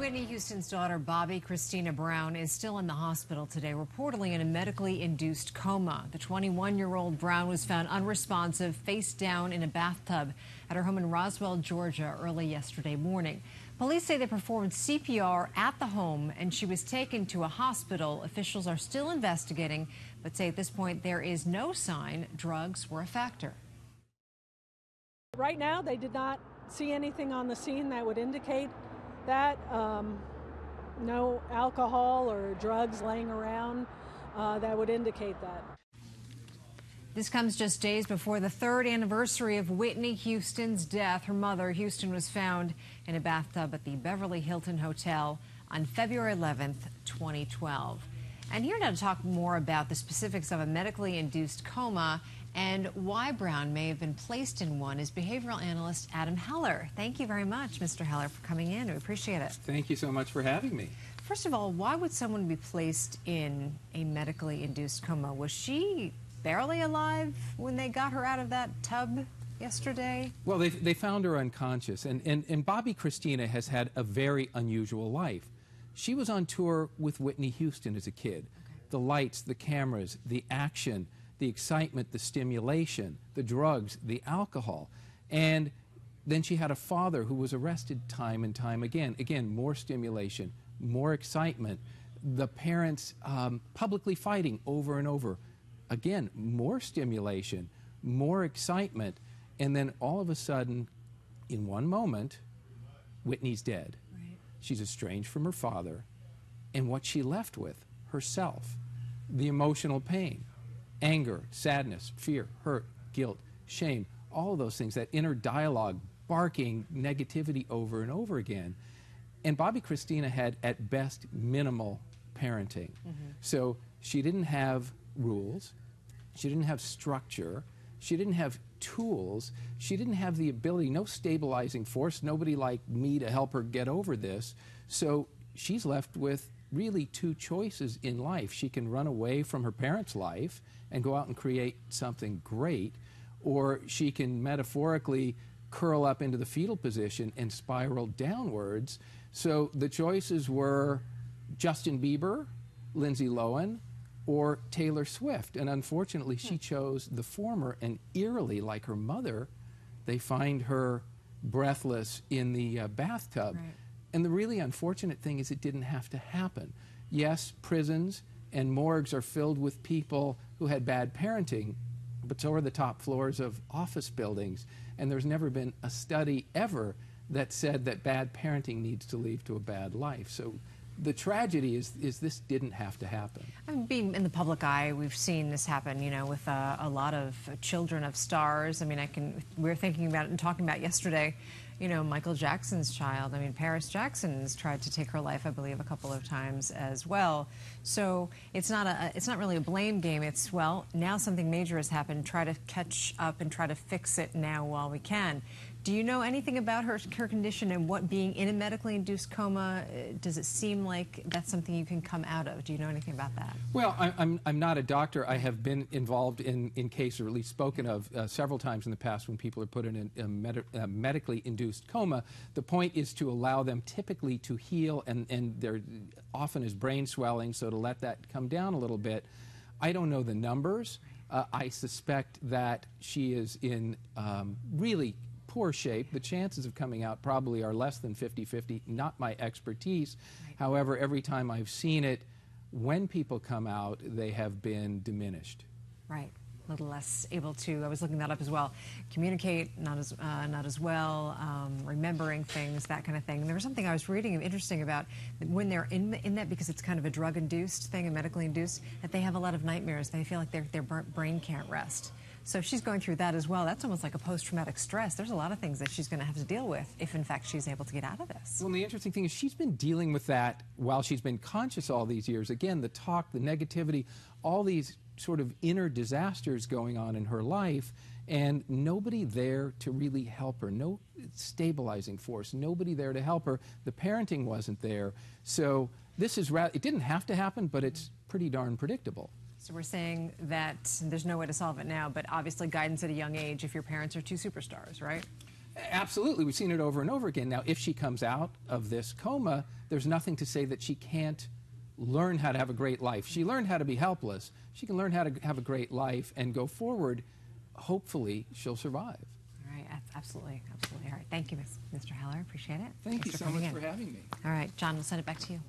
Whitney Houston's daughter, Bobbi Kristina Brown, is still in the hospital today, reportedly in a medically induced coma. The 21-year-old Brown was found unresponsive, face down in a bathtub at her home in Roswell, Georgia, early yesterday morning. Police say they performed CPR at the home and she was taken to a hospital. Officials are still investigating, but say at this point there is no sign drugs were a factor. Right now, they did not see anything on the scene that would indicate that. No alcohol or drugs laying around that would indicate that. This comes just days before the 3rd anniversary of Whitney Houston's death. Her mother, Houston, was found in a bathtub at the Beverly Hilton Hotel on February 11th, 2012. And here now to talk more about the specifics of a medically induced coma and why Brown may have been placed in one is behavioral analyst Adam Heller. Thank you very much, Mr. Heller, for coming in. We appreciate it. Thank you so much for having me. First of all, why would someone be placed in a medically induced coma? Was she barely alive when they got her out of that tub yesterday? Well, they found her unconscious, and Bobbi Kristina has had a very unusual life. She was on tour with Whitney Houston as a kid. Okay. The lights, the cameras, the action, the excitement, the stimulation, the drugs, the alcohol. And then she had a father who was arrested time and time again. Again, more stimulation, more excitement. The parents publicly fighting over and over. Again, more stimulation, more excitement. And then all of a sudden, in one moment, Whitney's dead. Right. She's estranged from her father. And what she left with, herself, the emotional pain. Anger, sadness, fear, hurt, guilt, shame, all of those things, that inner dialogue, barking negativity over and over again. And Bobbi Kristina had, at best, minimal parenting. So she didn't have rules, she didn't have structure, she didn't have tools, she didn't have the ability, no stabilizing force, nobody like me to help her get over this. So she's left with really two choices in life. She can run away from her parents' life and go out and create something great, or she can metaphorically curl up into the fetal position and spiral downwards. So the choices were Justin Bieber, Lindsay Lohan, or Taylor Swift. And unfortunately, she chose the former, and eerily, like her mother, they find her breathless in the bathtub. Right. And the really unfortunate thing is it didn't have to happen. Yes, prisons and morgues are filled with people who had bad parenting, but so are the top floors of office buildings. And there's never been a study ever that said that bad parenting needs to lead to a bad life. So the tragedy is this didn't have to happen. I mean, being in the public eye, we've seen this happen, you know, with a lot of children of stars. I mean, we were thinking about it and talking about yesterday, you know, Michael Jackson's child. I mean, Paris Jackson's tried to take her life, I believe, a couple of times as well. So it's not really a blame game. It's, well, now something major has happened. Try to catch up and try to fix it now while we can. Do you know anything about her condition and what being in a medically induced coma, does it seem like that's something you can come out of? Do you know anything about that? Well, I'm not a doctor. I have been involved in case, or at least spoken of several times in the past when people are put in a medically induced coma. The point is to allow them typically to heal, and there often is brain swelling, so to let that come down a little bit. I don't know the numbers. I suspect that she is in really poor shape. The chances of coming out probably are less than 50-50, not my expertise. Right. However, every time I've seen it, when people come out, they have been diminished. Right. A little less able to, I was looking that up as well, communicate not as well, remembering things, that kind of thing. And there was something I was reading interesting about when they're in that, because it's kind of a drug-induced thing, a medically induced, that they have a lot of nightmares. They feel like their brain can't rest. So if she's going through that as well, that's almost like a post-traumatic stress. There's a lot of things that she's going to have to deal with if, in fact, she's able to get out of this. Well, the interesting thing is she's been dealing with that while she's been conscious all these years. Again, the talk, the negativity, all these sort of inner disasters going on in her life, and nobody there to really help her. No stabilizing force, nobody there to help her. The parenting wasn't there. So this is, it didn't have to happen, but it's pretty darn predictable. So we're saying that there's no way to solve it now, but obviously guidance at a young age if your parents are two superstars, right? Absolutely. We've seen it over and over again. Now, if she comes out of this coma, there's nothing to say that she can't learn how to have a great life. She learned how to be helpless. She can learn how to have a great life and go forward. Hopefully, she'll survive. All right. Absolutely. Absolutely. All right. Thank you, Mr. Heller. Appreciate it. Thank you so much for having me. All right. John, we'll send it back to you.